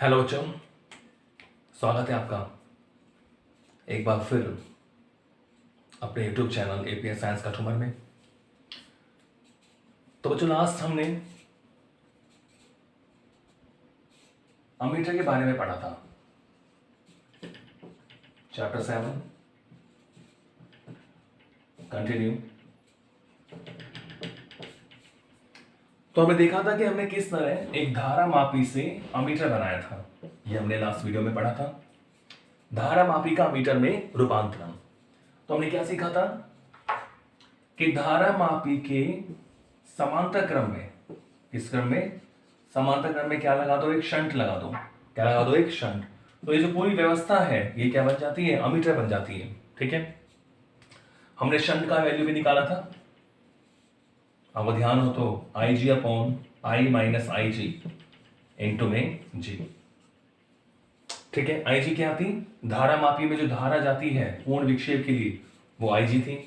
Hello बच्चों, स्वागत है आपका एक बार फिर अपने YouTube channel APS science customer में। तो बच्चों, लास्ट हमने अमीटर के बारे में पढ़ा था, चैप्टर 7 कंटिन्यू। तो हमने देखा था कि हमने किस तरह एक धारा मापी से अमीटर बनाया था। ये हमने लास्ट वीडियो में पढ़ा था, धारा मापी का अमीटर में रूपांतरण। तो हमने क्या सीखा था कि धारा मापी के समांतर क्रम में, किस क्रम में, समांतर क्रम में क्या लगा दो, एक शंट लगा दो। क्या लगा दो? एक शंट। तो ये जो पूरी व्यवस्था है ये क्या बन जाती है? अमीटर बन जाती है। ठीक है, हमने शंट का वैल्यू भी निकाला था। अब ध्यान हो तो IG upon I minus IG into में G। ठीक है, IG क्या थी? धारा मापी में जो धारा जाती है पूर्ण विक्षेप के लिए वो IG थी,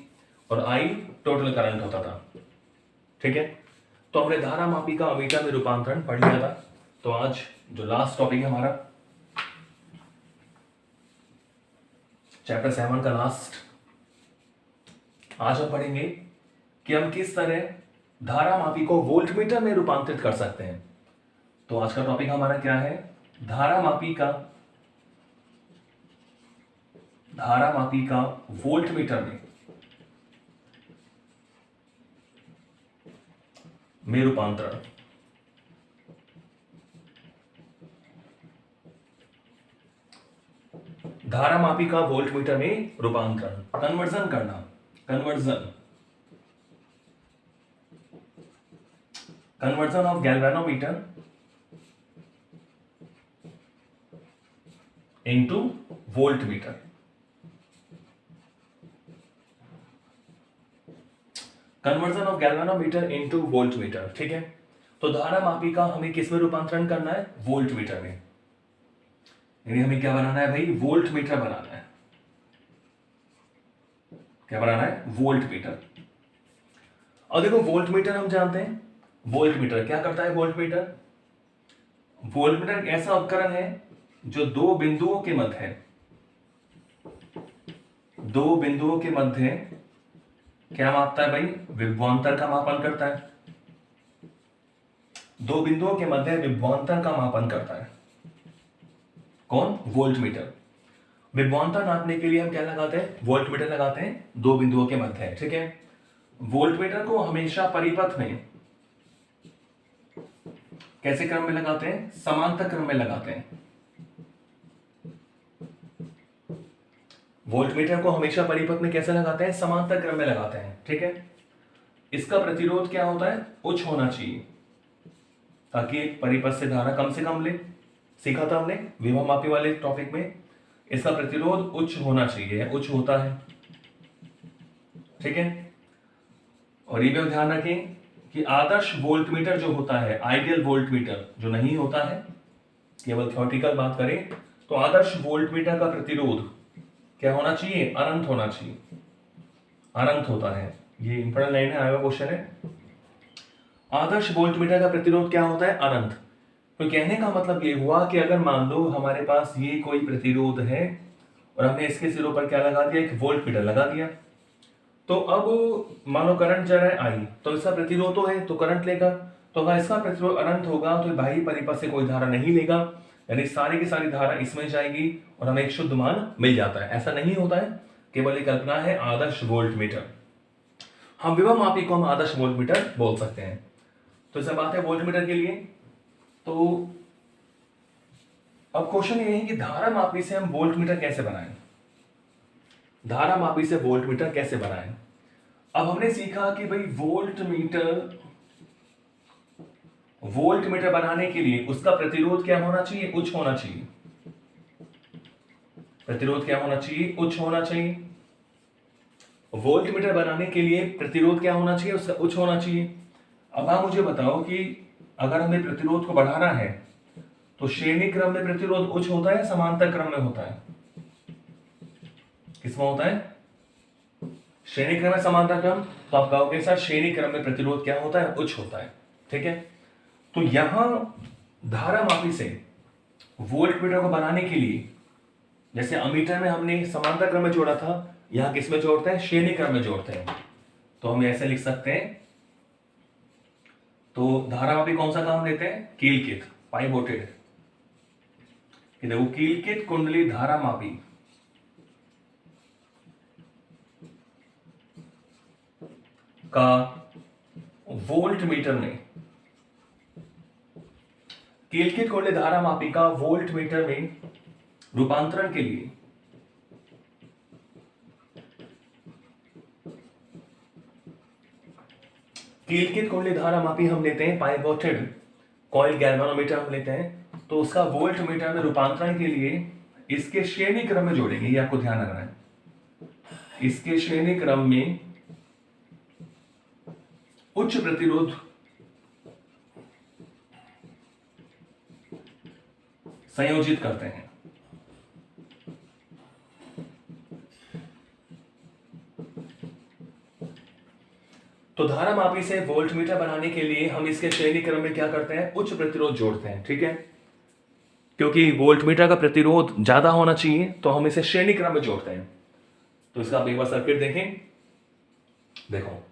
और I टोटल करंट होता था। ठीक है, तो हमने धारा मापी का अमीटर में रूपांतरण पढ़ लिया था। तो आज जो लास्ट टॉपिक है हमारा, चैप्टर 7 का लास्ट, आज हम पढ़ेंगे कि हम किस तरह धारा मापी को वोल्टमीटर में रूपांतरित कर सकते हैं। तो आज का टॉपिक हमारा क्या है? धारा मापी का वोल्टमीटर में रूपांतरण। धारा मापी का वोल्टमीटर में रूपांतरण, कन्वर्जन करना, conversion of galvanometer into voltmeter. Conversion of galvanometer into voltmeter. ठीक है, तो धारा मापी का हमें किस में रूपांतरण करना है? वोल्टमीटर में। यानी हमें क्या बनाना है भाई? वोल्टमीटर बनाना है। क्या बनाना है? वोल्टमीटर। और देखो, वोल्टमीटर हम जानते हैं, वोल्टमीटर क्या करता है? वोल्टमीटर एक ऐसा उपकरण है जो दो बिंदुओं के मध्य क्या मापता है भाई? विभवांतर का मापन करता है। दो बिंदुओं के मध्य विभवांतर का मापन करता है। कौन? वोल्टमीटर। विभवांतर नापने के लिए हम क्या लगाते हैं? वोल्टमीटर लगाते हैं दो बिंदुओं के मध्य। ठीक है, वोल्टमीटर को हमेशा परिपथ में कैसे क्रम में लगाते हैं? समांतर क्रम में लगाते हैं। वोल्टमीटर को हमेशा परिपथ में कैसे लगाते हैं? समांतर क्रम में लगाते हैं। ठीक है, इसका प्रतिरोध क्या होता है? उच्च होना चाहिए, ताकि एक परिपथ से धारा कम से कम ले। सीखा था हमने विभव मापी वाले टॉपिक में, इसका प्रतिरोध उच्च होना चाहिए, उच्च होता है। ठीक है, और ये भी ध्यान रखें कि आदर्श वोल्टमीटर जो होता है, आइडियल वोल्टमीटर जो नहीं होता है, केवल थ्योरेटिकल बात करें तो आदर्श वोल्टमीटर का प्रतिरोध क्या होना चाहिए? अनंत होना चाहिए। अनंत होता है, ये इंपॉर्टेंट लाइन है, आया क्वेश्चन है। आदर्श वोल्टमीटर का प्रतिरोध क्या होता है? अनंत। तो कहने का मतलब ये हुआ कि अगर मान लो हमारे पास ये कोई प्रतिरोध है और हमने इसके सिरों पर क्या लगा दिया? एक वोल्टमीटर लगा दिया। तो अब मान लो करंट जा रहा है आई, तो इसका प्रतिरोध तो है, तो करंट लेगा। तो अगर इसका प्रतिरोध अनंत होगा तो बाहरी परिपथ से कोई धारा नहीं लेगा, यानी सारी की सारी धारा इसमें जाएगी और हमें एक शुद्ध मान मिल जाता है। ऐसा नहीं होता है, केवल एक कल्पना है आदर्श वोल्टमीटर। हम विभव मापी को हम आदर्श वोल्टमीटर बोल सकते हैं। तो ऐसा बात है वोल्टमीटर के लिए। तो अब क्वेश्चन ये है कि धारा मापी से हम वोल्टमीटर कैसे बनाएं? धारा मापी से वोल्टमीटर कैसे बनाएं? अब हमने सीखा कि भाई वोल्टमीटर बनाने के लिए उसका प्रतिरोध क्या होना चाहिए? उच्च होना चाहिए। प्रतिरोध क्या होना चाहिए? उच्च होना चाहिए। वोल्टमीटर बनाने के लिए प्रतिरोध क्या होना चाहिए? उसका उच्च होना चाहिए। अब आप मुझे बताओ कि अगर हमें प्रतिरोध को बढ़ाना है तो श्रेणी क्रम में प्रतिरोध उच्च होता है, समांतर क्रम में होता है? किसमें होता है? श्रेणी क्रम में समांतर क्रम। तो आप कहोगे सर श्रेणी क्रम में प्रतिरोध क्या होता है? उच्च होता है। ठीक है, तो यहां धारा मापी से वोल्ट मीटर को बनाने के लिए, जैसे अमीटर में हमने समांतर क्रम में जोड़ा था, यहां किस में जोड़ते हैं, श्रेणी क्रम में जोड़ते हैं। तो हम ऐसे लिख सकते हैं। तो धारामापी कौन सा काम लेते हैं, कीलकित, पाइवोटेड। देखो कीलकित कुंडली धारामापी का वोल्ट मीटर में, कीलकित कुंडली धारामापी का वोल्ट मीटर में रूपांतरण के लिए कीलकित कुंडली धारामापी हम लेते हैं, पाइवोटेड कॉइल गैल्वेनोमीटर हम लेते हैं। तो उसका वोल्ट मीटर में रूपांतरण के लिए इसके श्रेणी क्रम में जोड़ेंगे, ये आपको ध्यान रखना है। इसके श्रेणी क्रम में उच्च प्रतिरोध संयोजित करते हैं। तो धारामापी से वोल्ट मीटर बनाने के लिए हम इसके श्रेणी क्रम में क्या करते हैं, उच्च प्रतिरोध जोड़ते हैं। ठीक है, क्योंकि वोल्ट मीटर का प्रतिरोध ज्यादा होना चाहिए तो हम इसे श्रेणी क्रम में जोड़ते हैं। तो इसका आप एक बार सर्किट देखें। देखो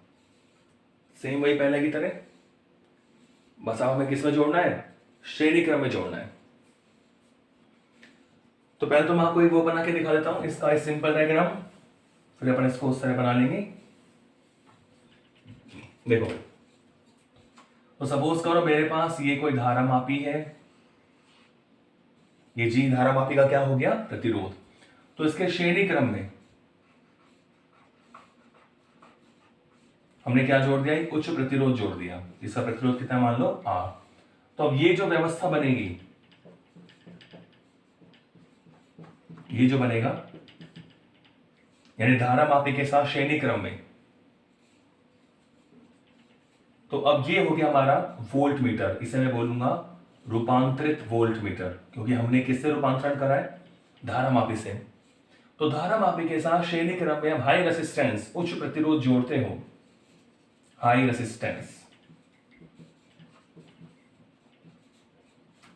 सेम वही पहले की तरह, बस अब हमें किस में जोड़ना है, श्रेणी क्रम में जोड़ना है। तो पहले तो मैं आपको एक वो बना के दिखा देता हूं, इसका एक सिंपल डायग्राम, फिर अपन इसको उस तरह बना लेंगे। देखो तो सपोज करो मेरे पास ये कोई धारामापी है, ये जी धारामापी का क्या हो गया, प्रतिरोध। तो इसके श्रेणी क्रम में हमने क्या जोड़ दिया, एक उच्च प्रतिरोध जोड़ दिया। इसका प्रतिरोध कितना मान लो R। तो अब ये जो व्यवस्था बनेगी, ये जो बनेगा यानी धारामापी के साथ श्रेणी क्रम में, तो अब ये हो गया हमारा वोल्ट मीटर। इसे मैं बोलूंगा रूपांतरित वोल्ट मीटर, क्योंकि हमने किससे रूपांतरण करा है, धारामापी से। तो धारामापी के साथ श्रेणी क्रम में हम हाई रेसिस्टेंस, उच्च प्रतिरोध जोड़ते हो, हाई रेसिस्टेंस।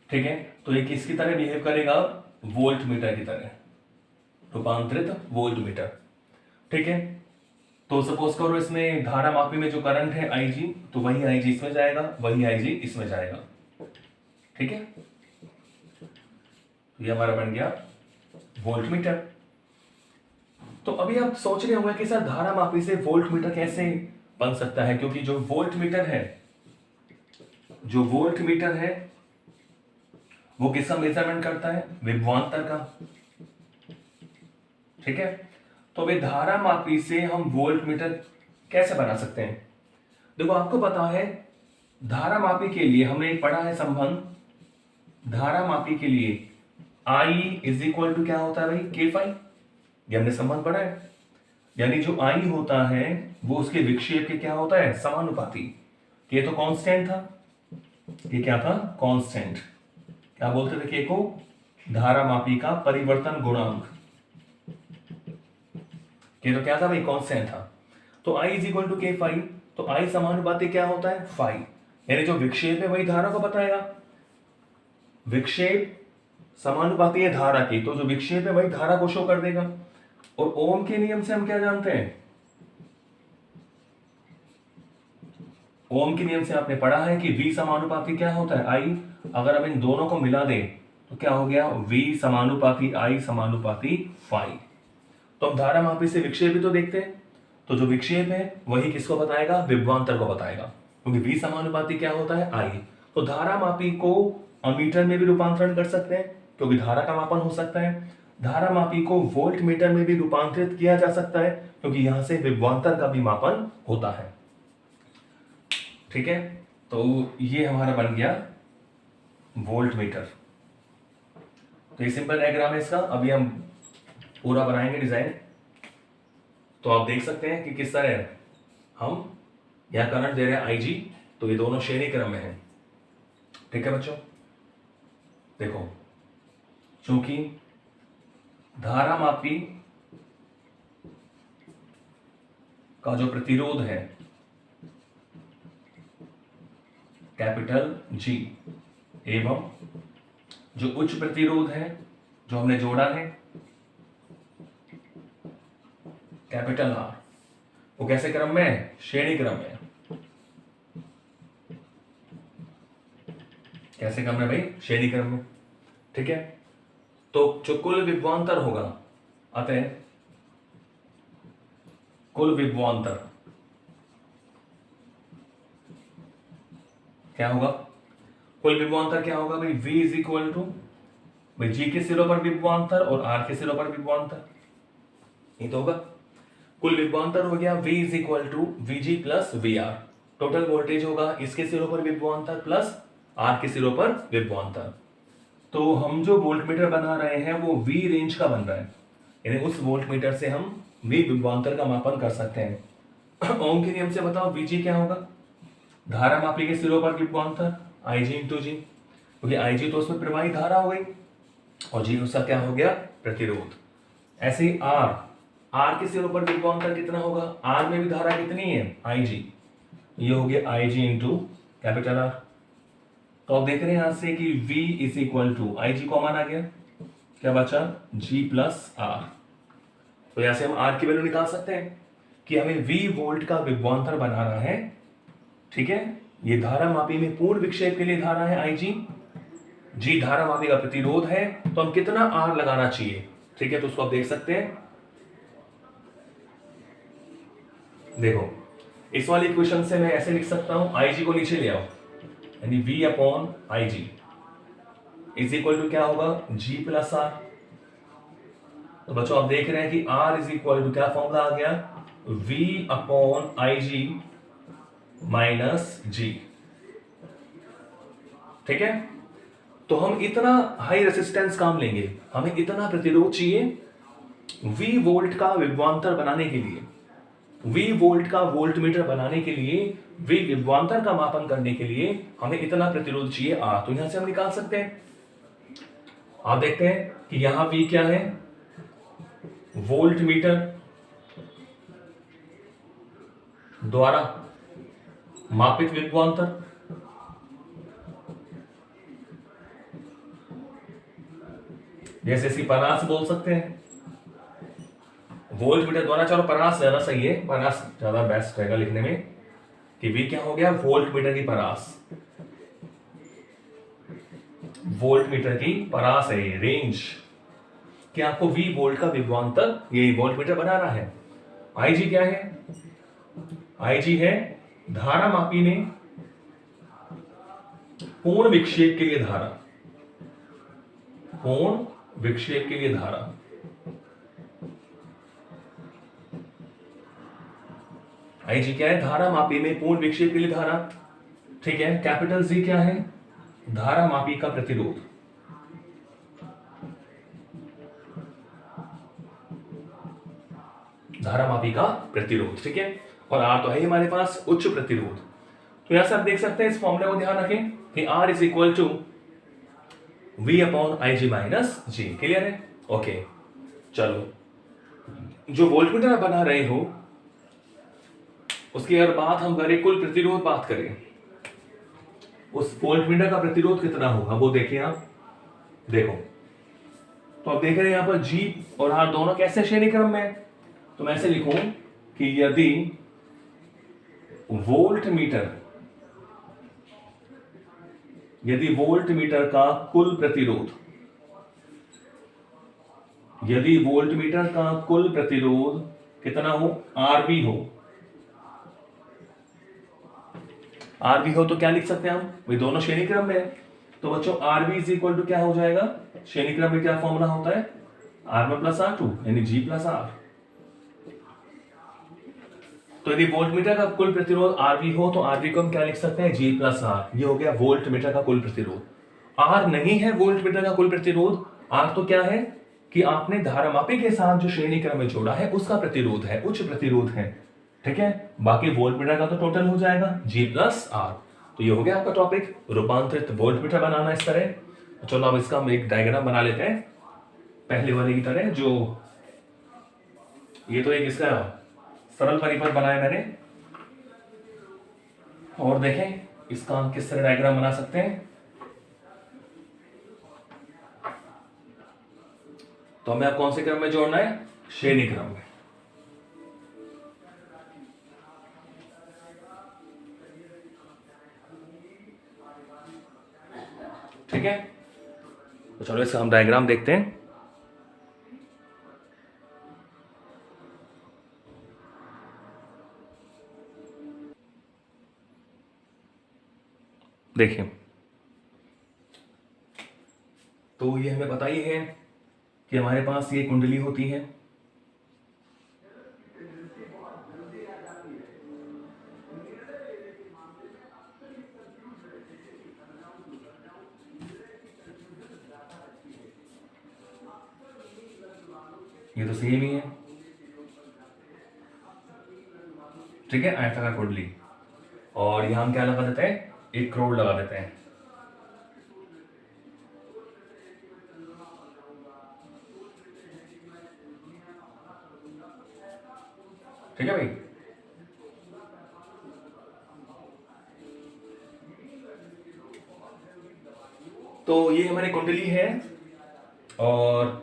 ठीक है, तो ये किसकी तरह बिहेव करेगा, वोल्ट मीटर की तरह, रूपांतरित वोल्ट मीटर। ठीक है, तो सपोज करो इसमें धारामापी में जो करंट है IG, तो वही IG इसमें जाएगा, वही IG इसमें जाएगा। ठीक है, तो ये हमारा बन गया वोल्ट मीटर। तो अभी आप सोच रहे होंगे कि सर धारामापी से वोल्ट मीटर कैसे बन सकता है, क्योंकि जो वोल्ट मीटर है, जो वोल्ट मीटर है वो किसका मेजरमेंट करता है, विभवांतर का। ठीक है, तो अभी धारामापी से हम वोल्ट मीटर कैसे बना सकते हैं। देखो आपको पता है धारामापी के लिए हमने पढ़ा है संबंध, धारामापी के लिए I इज इक्वल टू क्या होता है भाई, K∅। ये हमने संबंध पढ़ा है, यानी जो I होता है वो उसके विक्षेप के क्या होता है, समानुपाती। ये तो कांस्टेंट था, ये क्या था, कांस्टेंट। क्या बोलते थे के को, धारामापी का परिवर्तन गुणांक। ये तो क्या था भाई, कांस्टेंट था। तो I is equal to K∅, तो I समानुपाती क्या होता है, phi, यानी जो विक्षेप है वही धारा को बताएगा। विक्षेप समानुपाती है धारा की, तो जो विक्षेप है वही धारा को शो कर देगा। और ओम के नियम से हम क्या जानते हैं, ओम के नियम से आपने पढ़ा है कि V समानुपाती क्या होता है, I। अगर अब इन दोनों को मिला दें तो क्या हो गया, V समानुपाती I समानुपाती phi। तो हम धारामापी से विक्षेप भी तो देखते हैं, तो जो विक्षेप है वही किसको बताएगा, विभवांतर को बताएगा, क्योंकि V समानुपाती क्या होता है, I। तो धारामापी को अमीटर में भी रूपांतरण कर सकते हैं, क्योंकि धारा का मापन हो सकता है। धारामापी को वोल्ट मीटर में भी रूपांतरित किया जा सकता है, क्योंकि यहां से विभवांतर का भी मापन होता है। ठीक है, तो ये हमारा बन गया वोल्ट मीटर। तो ये सिंपल डायग्राम है इसका। अभी हम पूरा बनाएंगे डिजाइन, तो आप देख सकते हैं कि किस तरह हम यहां करंट दे रहे हैं IG, तो ये दोनों श्रेणी क्रम में है। ठीक है बच्चों, देखो चूंकि धारामापी का जो प्रतिरोध है कैपिटल G एवं जो उच्च प्रतिरोध है जो हमने जोड़ा है कैपिटल आर, वो कैसे क्रम में है? श्रेणी क्रम में। कैसे क्रम में भाई? श्रेणी क्रम में। ठीक है, तो जो कुल विभवांतर होगा, अतः कुल विभवांतर क्या होगा? कुल विभवांतर क्या होगा भाई? V इज इक्वल टू भाई G के सिरों पर विभवांतर और R के सिरों पर विभवांतर, ये तो होगा। कुल विभवांतर हो गया V is equal to VG plus VR। Total voltage होगा इसके सिरों पर विभवांतर प्लस R के सिरों पर विभवांतर। तो हम जो वोल्टमीटर बना रहे हैं वो V रेंज का बन रहा है, यानी उस वोल्टमीटर से हम V विभवांतर का मापन कर सकते हैं। ओम के नियम से बताओ VG क्या होगा? धारा मापी के सिरों पर विभवांतर IG इंटू जी, क्योंकि IG तो उसमें प्रवाहित धारा हो गई और G उसका क्या हो गया? प्रतिरोध। ऐसे ही R के सिरों पर विभवांतर कितना होगा? R में भी धारा कितनी है? IG, ये हो गया IG इंटू कैपिटल R। तो आप देख रहे हैं यहां से कि V is equal to IG common आ गया, क्या बचा? G plus R। तो यहां से हम R की वैल्यू निकाल सकते हैं कि हमें V वोल्ट का विभवांतर बना रहा है। ठीक है, ये धारा मापी में पूर्ण विक्षेप के लिए धारा है IG, G धारा मापी का प्रतिरोध है, तो हम कितना R लगाना चाहिए? ठीक है, तो उसको आप देख सकते हैं। देखो, इस वाली इक्वेशन से मैं ऐसे लिख सकता हूं, IG को नीचे ले आओ, यानी V upon IG is equal to क्या होगा? G plus R। तो बच्चों आप देख रहे हैं कि R इज इक्वल टू क्या फॉर्मूला आ गया? V upon IG minus G। ठीक है, तो हम इतना हाई रेसिस्टेंस काम लेंगे, हमें इतना प्रतिरोध चाहिए V वोल्ट का विभवांतर बनाने के लिए, V वोल्ट का वोल्टमीटर बनाने के लिए, V विभवांतर का मापन करने के लिए हमें इतना प्रतिरोध चाहिए R। तो यहां से हम निकाल सकते हैं। आप देखते हैं कि यहां V क्या है? वोल्टमीटर द्वारा मापित विभवांतर, जैसे इसी परास बोल सकते हैं। वोल्टमीटर द्वारा, चलो परास ज्यादा सही है, परास ज्यादा बेस्ट रहेगा लिखने में, कि V क्या हो गया? वोल्टमीटर की परास। वोल्टमीटर की परास है ये रेंज, कि आपको V वोल्ट का विभवांतर ये वोल्टमीटर बना रहा है। IG क्या है? IG है धारा मापी में पूर्ण विक्षेप के लिए धारा, पूर्ण विक्षेप के लिए धारा। IG क्या है? धारा मापी में पूर्ण विक्षेप के लिए धारा। ठीक है, कैपिटल Z क्या है? धारा मापी का प्रतिरोध। धारा मापी का प्रतिरोध। ठीक है, और R तो है हमारे पास उच्च प्रतिरोध। तो यहां से आप देख सकते हैं, इस फॉर्मूले को ध्यान रखें कि R is equal to V upon IG minus G। Clear है? ओके, चलो, जो वोल्टमीटर बना रहे हो उसकी अगर बात हम करें, कुल प्रतिरोध बात करें, उस वोल्टमीटर का प्रतिरोध कितना होगा वो देखिए आप। देखो, तो आप देख रहे हैं यहां पर G और R दोनों कैसे श्रेणी क्रम में है। तो मैं ऐसे लिखूं कि यदि वोल्टमीटर का कुल प्रतिरोध, यदि वोल्टमीटर का कुल प्रतिरोध कितना हो? RV हो। RV हो तो क्या लिख सकते हैं हम? भाई दोनों श्रेणी क्रम में है, तो बच्चों RV इज इक्वल टू क्या हो जाएगा? श्रेणी क्रम में क्या फॉर्मूला होता है? R1 प्लस R2 यानी G प्लस R। तो यदि वोल्टमीटर का कुल प्रतिरोध RV हो तो RV को हम क्या लिख सकते हैं? G plus R। ये हो गया वोल्टमीटर का कुल प्रतिरोध। R नहीं है वोल्टमीटर का कुल प्रतिरोध, R तो क्या है कि आपने धारामापी के साथ जो श्रेणी क्रम में जोड़ा है उसका प्रतिरोध है, उच्च प्रतिरोध है। ठीक है, बाकी वोल्टमीटर का तो टोटल हो जाएगा G प्लस R। तो ये हो गया आपका टॉपिक, रूपांतरित वोल्टमीटर बनाना इस तरह। तो चलो अब इसका हम एक डायग्राम बना लेते हैं पहले वाले की तरह। जो ये तो एक इसका सरल परिपथ बनाया मैंने, और देखें इसका हम किस तरह डायग्राम बना सकते हैं। तो हमें अब कौन से क्रम में जोड़ना है? श्रेणी क्रम में। ठीक है, तो चलो इसका हम डायग्राम देखते हैं। देखिए, तो ये हमें पता ही है कि हमारे पास ये कुंडली होती है, ये तो सेम ही है, ठीक है, आयताकार कुंडली। और यहां हम क्या लगा देते हैं? 1 करोड़ लगा देते हैं। ठीक है भाई, तो ये हमारी कुंडली है और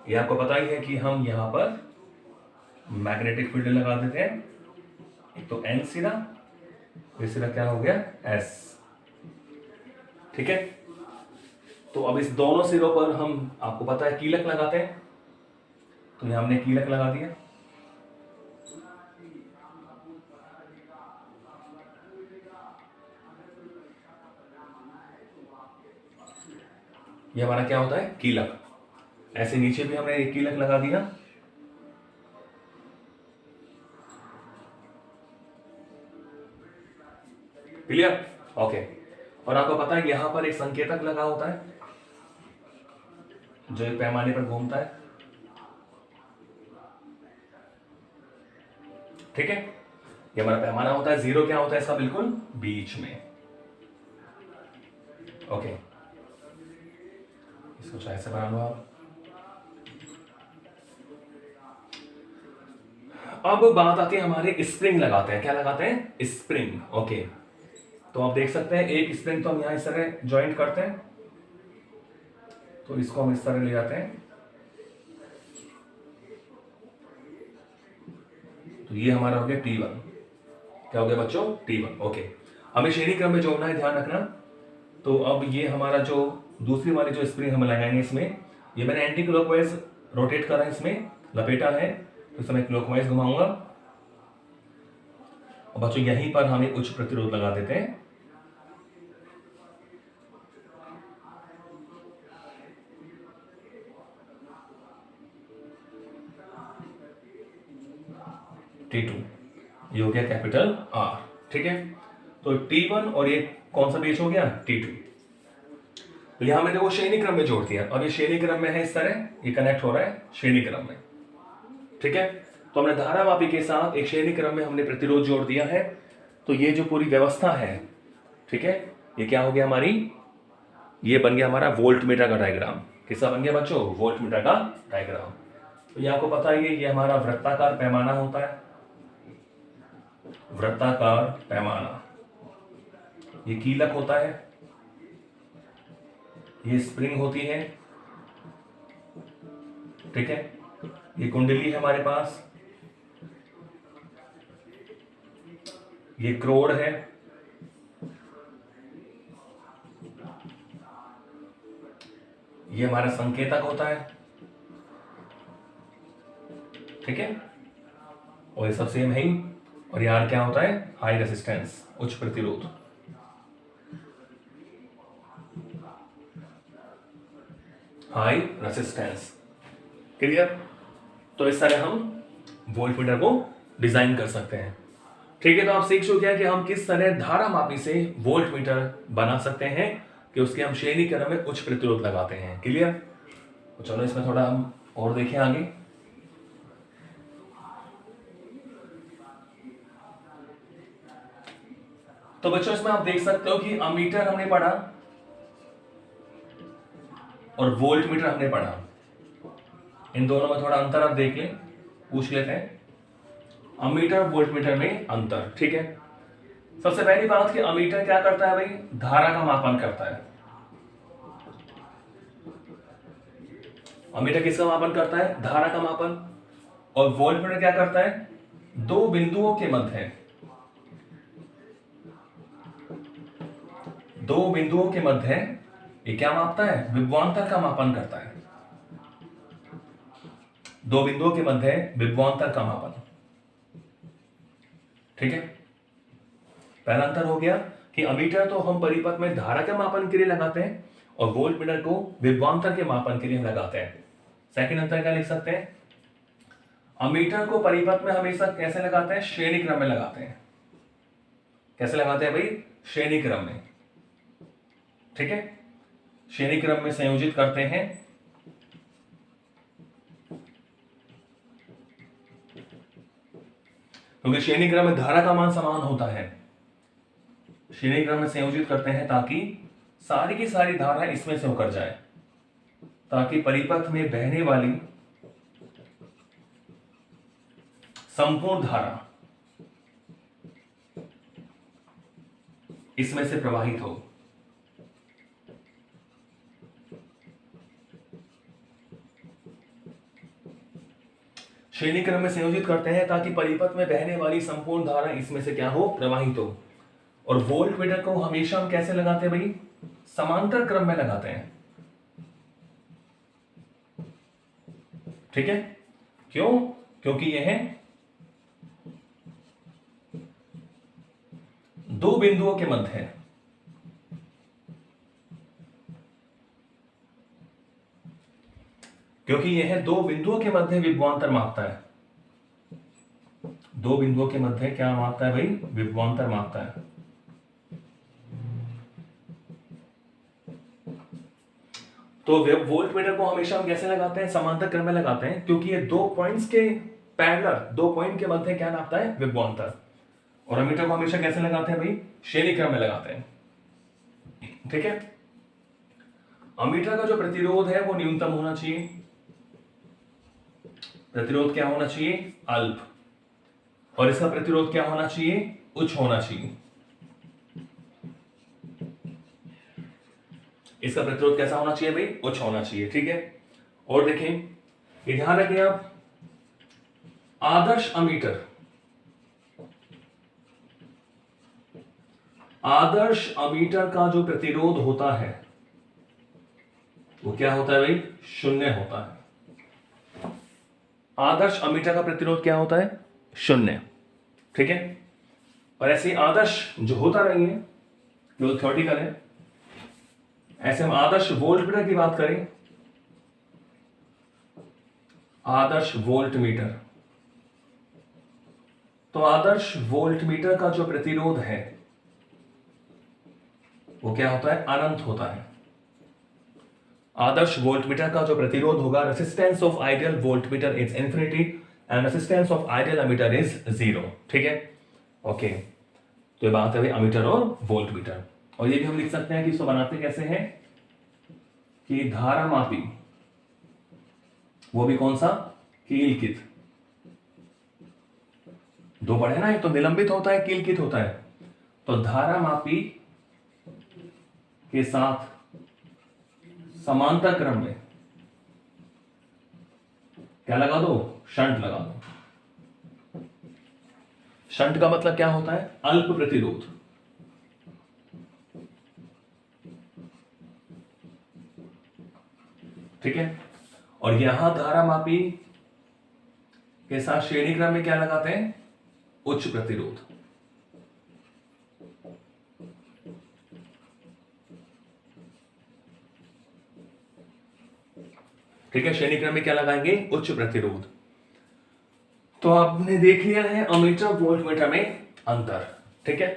ये आपको पता ही है कि हम यहां पर मैग्नेटिक फील्ड लगा देते हैं। एक तो एन सिरा, फिर सिरा क्या हो गया? एस। ठीक है, तो अब इस दोनों सिरों पर हम, आपको पता है, कीलक लगाते हैं। तो यहां हमने कीलक लगा दिया। ये हमारा क्या होता है? कीलक। ऐसे नीचे भी हमने एक कीलक लगा दिया। क्लियर? ओके। और आपको पता है यहां पर एक संकेतक लगा होता है जो एक पैमाने पर घूमता है। ठीक है, ये हमारा पैमाना होता है। 0 क्या होता है इसका? बिल्कुल बीच में। ओके, इसको चाहे से बना लो आप। अब बात आती है हमारे स्प्रिंग लगाते हैं। क्या लगाते हैं? स्प्रिंग। ओके, तो आप देख सकते हैं एक स्प्रिंग तो हम यहां इस तरह ज्वाइंट करते हैं, तो इसको हम इस तरह ले जाते हैं। तो ये हमारा हो गया T1। क्या हो गया बच्चों? T1। ओके, हमें श्रेणी क्रम में जोड़ना है, ध्यान रखना। तो अब ये हमारा जो दूसरी वाली जो स्प्रिंग हम लगाएंगे इसमें, ये मैंने एंटी क्लॉकवाइज रोटेट करा है, इसमें लपेटा है, तो इसे मैं क्लॉकवाइज घुमाऊंगा। और बच्चों यहीं पर हम एक उच्च प्रतिरोध लगा देते हैं। T2, ये हो गया कैपिटल R। ठीक है, तो T1 और ये कौन सा बेस हो गया? T2। तो यहां मैंने वो श्रेणी क्रम में जोड़ दिया। अब ये श्रेणी क्रम में है, इस तरह ये कनेक्ट हो रहा है श्रेणी क्रम में। ठीक है, तो हमने धारामापी के साथ एक श्रेणी क्रम में हमने प्रतिरोध जोड़ दिया है। तो ये जो पूरी व्यवस्था है, ठीक है, ये क्या हो गया हमारी? ये बन गया हमारा वोल्ट मीटर का डायग्राम। किसका बन गया बच्चों? वोल्ट मीटर का डायग्राम। तो ये आपको पता है ये हमारा वृत्ताकार पैमाना होता है, वृत्ताकार पैमाना। ये कीलक होता है, ये स्प्रिंग होती है। ठीक है, ये कुंडली है हमारे पास, ये क्रोड़ है, ये हमारा संकेतक होता है। ठीक है, और ये सब सेम है ही। और यार क्या होता है? हाई रेसिस्टेंस, उच्च प्रतिरोध। High resistance. क्लियर? तो इस तरह हम वोल्ट मीटर को डिजाइन कर सकते हैं। ठीक है, तो आप सीख चुके हैं कि हम किस तरह धारामापी से वोल्ट मीटर बना सकते हैं कि उसके हम श्रेणी क्रम में उच्च प्रतिरोध लगाते हैं। क्लियर? तो चलो इसमें थोड़ा हम और देखें आगे। तो बच्चों इसमें आप देख सकते हो कि अमीटर हमने पढ़ा और वोल्ट मीटर हमने पढ़ा। इन दोनों में थोड़ा अंतर आप देख लें, पूछ लेते हैं अमीटर वोल्ट मीटर में अंतर। ठीक है, सबसे पहली बात कि अमीटर क्या करता है भाई? धारा का मापन करता है। अमीटर किसका मापन करता है? धारा का मापन। और वोल्टमीटर क्या करता है? दो बिंदुओं के मध्य, दो बिंदुओं के मध्य ये क्या मापता है? विभवांतर का मापन करता है। दो बिंदुओं के मध्य विभवांतर का मापन। ठीक है, पहला अंतर हो गया कि अमीटर तो हम परिपथ में धारा के मापन के लिए लगाते हैं और वोल्टमीटर को विभवांतर के मापन के लिए हम लगाते हैं। सेकंड अंतर क्या लिख सकते हैं? अमीटर को परिपथ में हमेशा कैसे लगाते हैं? श्रेणी क्रम में लगाते हैं। कैसे लगाते हैं भाई? श्रेणी क्रम में। ठीक है, श्रेणी क्रम में संयोजित करते हैं। क्योंकि श्रेणी क्रम में धारा का मान समान होता है। श्रेणी क्रम में संयोजित करते हैं ताकि सारी की सारी धारा इसमें से होकर जाए, ताकि परिपथ में बहने वाली संपूर्ण धारा इसमें से प्रवाहित हो। श्रेणी क्रम में संयोजित करते हैं ताकि परिपथ में बहने वाली संपूर्ण धारा इसमें से क्या हो? प्रवाहित हो। और वोल्टमीटर को हमेशा हम कैसे लगाते हैं भाई? समांतर क्रम में लगाते हैं। ठीक है, क्यों? क्योंकि यह दो बिंदुओं के मध्य है। क्योंकि यह दो बिंदुओं के मध्य विभवांतर मापता है। दो बिंदुओं के मध्य क्या मापता है भाई? विभवांतर मापता है। तो वोल्टमीटर को हमेशा हम कैसे लगाते हैं? समांतर क्रम में लगाते हैं, क्योंकि ये दो पॉइंट्स के पैरेलल, दो पॉइंट के मध्य क्या नापता है? विभवांतर। और अमीटर को हमेशा कैसे लगाते हैं भाई? श्रेणी क्रम में लगाते हैं। ठीक है, अमीटर का जो प्रतिरोध है वो न्यूनतम होना चाहिए। प्रतिरोध क्या होना चाहिए? अल्प। और इसका प्रतिरोध क्या होना चाहिए? उच्च होना चाहिए। इसका प्रतिरोध कैसा होना चाहिए भाई? उच्च होना चाहिए। ठीक है, और देखें, ध्यान रखें आप, आदर्श अमीटर, आदर्श अमीटर का जो प्रतिरोध होता है वो क्या होता है भाई? शून्य होता है। आदर्श अमीटर का प्रतिरोध क्या होता है? शून्य। ठीक है, और ऐसे आदर्श जो होता नहीं है, केवल थ्योरेटिकल है। ऐसे हम आदर्श वोल्टमीटर की बात करें, आदर्श वोल्टमीटर, तो आदर्श वोल्टमीटर का जो प्रतिरोध है वो क्या होता है? अनंत होता है। आदर्श वोल्टमीटर का जो प्रतिरोध होगा, resistance of ideal voltmeter is infinity and resistance of ideal ammeter is 0। ठीक है, ओके। तो ये बात है भाई अमीटर और वोल्टमीटर। और ये भी हम लिख सकते हैं कि इसको बनाते कैसे हैं कि धारा मापी, वो भी कौन सा? कीलकित। दो पढ़े ना, एक तो निलंबित होता है, कीलकित होता है। तो धारा मापी के साथ समांतर क्रम में क्या लगा दो? शंट लगा दो। शंट का मतलब क्या होता है? अल्प प्रतिरोध। ठीक है, और यहां धारा मापी के साथ श्रेणी क्रम में क्या लगाते हैं? उच्च प्रतिरोध। ठीक है, श्रेणी क्रम में क्या लगाएंगे? उच्च प्रतिरोध। तो आपने देख लिया है अमीटर वोल्टमीटर में अंतर। ठीक है,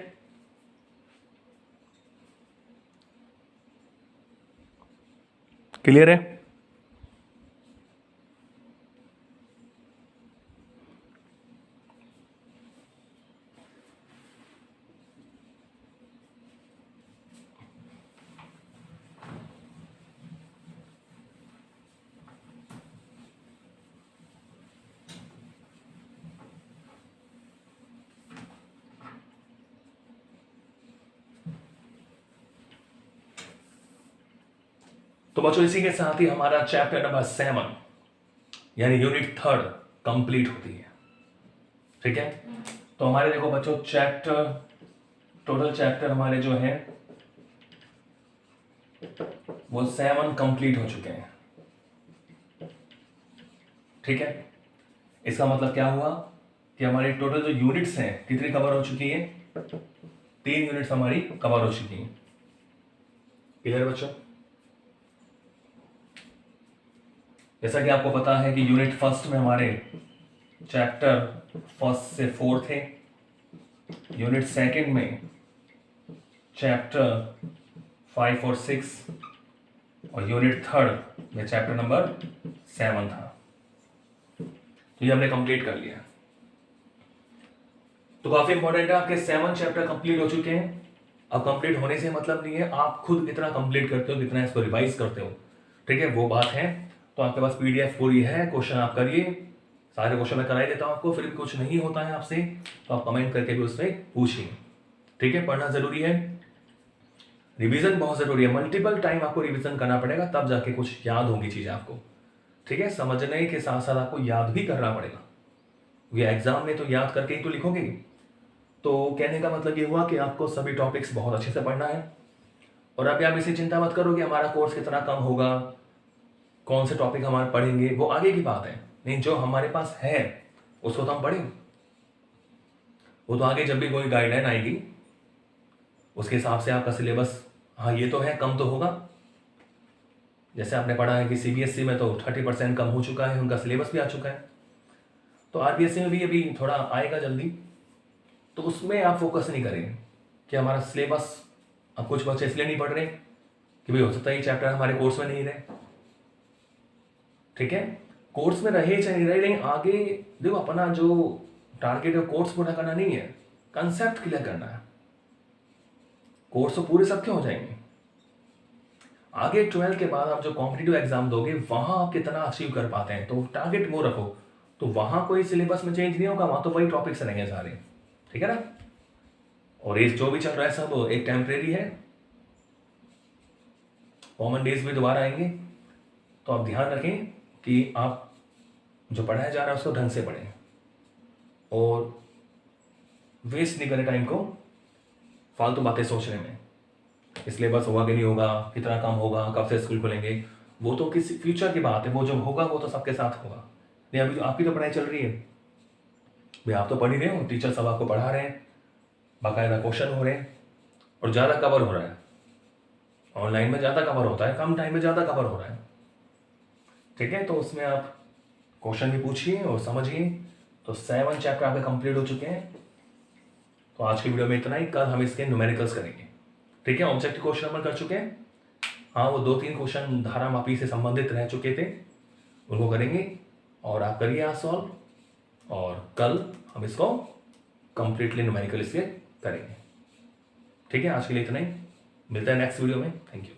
क्लियर है? तो बच्चों इसी के साथ ही हमारा चैप्टर नंबर 7 यानी यूनिट 3 कंप्लीट होती है। ठीक है, तो हमारे देखो बच्चों टोटल चैप्टर हमारे जो है वो 7 कंप्लीट हो चुके हैं। ठीक है, इसका मतलब क्या हुआ कि हमारे टोटल जो यूनिट्स हैं कितनी कवर हो चुकी है? 3 यूनिट्स हमारी कवर हो चुकी हैं। क्लियर बच्चों? जैसा कि आपको पता है कि यूनिट फर्स्ट में हमारे चैप्टर फर्स्ट से 4 थे, यूनिट सेकंड में चैप्टर 5 और 6 और यूनिट थर्ड में चैप्टर नंबर 7 था। तो ये हमने कंप्लीट कर लिया। तो काफी इंपॉर्टेंट है, आपके 7 चैप्टर कंप्लीट हो चुके हैं। अब कंप्लीट होने से मतलब नहीं है आप खुद कितना कंप्लीट करते हो, कितना इसको रिवाइज करते हो। ठीक है, वो बात है। तो आपके पास पीडीएफ पूरी है, क्वेश्चन आप करिए, सारे क्वेश्चन मैं कराई देता हूं आपको। फिर भी कुछ नहीं होता है आपसे तो आप कमेंट करके भी उसमें पूछिए। ठीक है, पढ़ना जरूरी है, रिवीजन बहुत जरूरी है। मल्टीपल टाइम आपको रिवीजन करना पड़ेगा, तब जाके कुछ याद होंगी चीजें आपको। ठीक है, समझने के साथ साथ आपको याद भी करना पड़ेगा। ये एग्जाम में तो याद करके ही तो लिखोगे। तो कहने का मतलब ये हुआ कि आपको सभी टॉपिक्स बहुत अच्छे से पढ़ना है। और अभी आप इसे चिंता मत करो कि हमारा कोर्स कितना कम होगा, कौन से टॉपिक हमारे पढ़ेंगे, वो आगे की बात है। नहीं, जो हमारे पास है उसको तो हम पढ़ेंगे। वो तो आगे जब भी कोई गाइडलाइन आएगी उसके हिसाब से आपका सिलेबस, हाँ ये तो है, कम तो होगा। जैसे आपने पढ़ा है कि सीबीएसई में तो 30% कम हो चुका है, उनका सिलेबस भी आ चुका है। तो आरबीएसई में भी अभी थोड़ा आएगा जल्दी, तो उसमें आप फोकस नहीं करेंगे कि हमारा सिलेबस, अब कुछ बच्चे इसलिए नहीं पढ़ रहे कि भाई हो सकता है ये चैप्टर हमारे कोर्स में नहीं रहे। ठीक है, कोर्स में रहे चाहे नहीं रहे, लेकिन आगे देखो अपना जो टारगेट है कोर्स पूरा करना नहीं है, कंसेप्ट क्लियर करना है। कोर्स तो पूरे सबके हो जाएंगे। आगे 12 के बाद आप जो कॉम्पिटिटिव एग्जाम दोगे वहां आप कितना अचीव कर पाते हैं, तो टारगेट वो रखो। तो वहां कोई सिलेबस में चेंज नहीं होगा, वहां तो वही टॉपिक्स रहेंगे सारे। ठीक है ना? और ये जो भी चल रहा है सब एक टेम्परेरी है, कॉमन डेज भी दोबारा आएंगे। तो आप ध्यान रखें कि आप जो पढ़ाया जा रहा है उसको ढंग से पढ़ें और वेस्ट नहीं करें टाइम को फालतू बातें सोचने में, इसलिए बस होगा कि नहीं होगा, कितना कम होगा, कब से स्कूल खुलेंगे, वो तो किसी फ्यूचर की बात है। वो जब होगा वो तो सबके साथ होगा। नहीं, अभी तो आपकी तो पढ़ाई चल रही है भाई, आप तो पढ़ ही रहे हो, टीचर सब आपको पढ़ा रहे हैं, बाकायदा क्वेश्चन हो रहे हैं और ज़्यादा कवर हो रहा है। ऑनलाइन में ज़्यादा कवर होता है, कम टाइम में ज़्यादा कवर हो रहा है। ठीक है, तो उसमें आप क्वेश्चन भी पूछिए और समझिए। तो 7 चैप्टर आपके कंप्लीट हो चुके हैं। तो आज की वीडियो में इतना ही, कल हम इसके न्यूमेरिकल्स करेंगे। ठीक है, ऑब्जेक्टिव क्वेश्चन नंबर कर चुके हैं। हाँ, वो 2-3 क्वेश्चन धारा मापी से संबंधित रह चुके थे, उनको करेंगे और आप करिए आज सॉल्व, और कल हम इसको कंप्लीटली न्यूमेरिकल इसके करेंगे। ठीक है, आज के लिए इतना ही, मिलता है नेक्स्ट वीडियो में। Thank you.